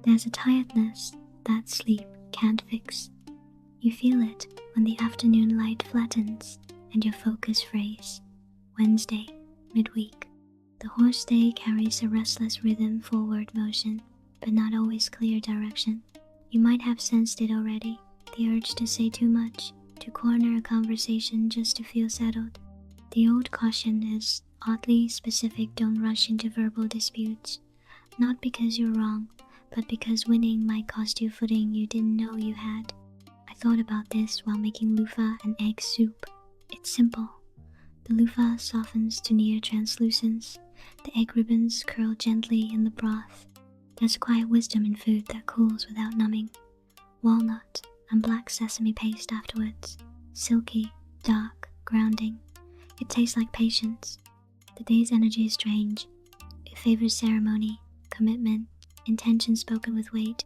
There's a tiredness that sleep can't fix. You feel it when the afternoon light flattens and your focus frays. Wednesday, midweek. The horse day carries a restless rhythm, forward motion, but not always clear direction. You might have sensed it already, the urge to say too much, to corner a conversation just to feel settled. The old caution is oddly specific: don't rush into verbal disputes, not because you're wrong, but because winning might cost you footing you didn't know you had. I thought about this while making loofah and egg soup. It's simple. The loofah softens to near translucence. The egg ribbons curl gently in the broth. There's quiet wisdom in food that cools without numbing. Walnut and black sesame paste afterwards. Silky, dark, grounding. It tastes like patience. The day's energy is strange. It favors ceremony, commitment, intention spoken with weight,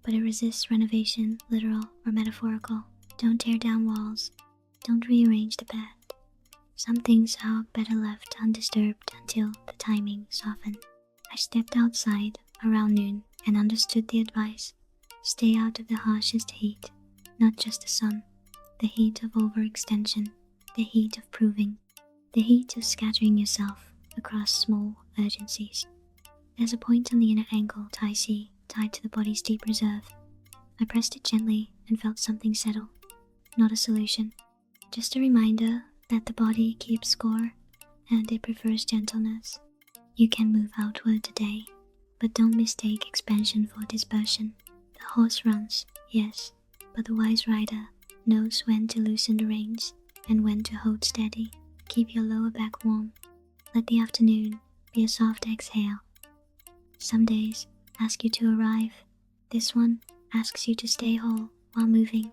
but it resists renovation, literal or metaphorical. Don't tear down walls. Don't rearrange the bed. Some things are better left undisturbed until the timing softened. I stepped outside around noon and understood the advice. Stay out of the harshest heat, not just the sun. The heat of overextension, the heat of proving, the heat of scattering yourself across small urgencies. There's a point on the inner ankle, Tai Si, tied to the body's deep reserve. I pressed it gently and felt something settle. Not a solution, just a reminder that the body keeps score and it prefers gentleness. You can move outward today, but don't mistake expansion for dispersion. The horse runs, yes, but the wise rider knows when to loosen the reins and when to hold steady. Keep your lower back warm. Let the afternoon be a soft exhale. Some days ask you to arrive. This one asks you to stay whole while moving.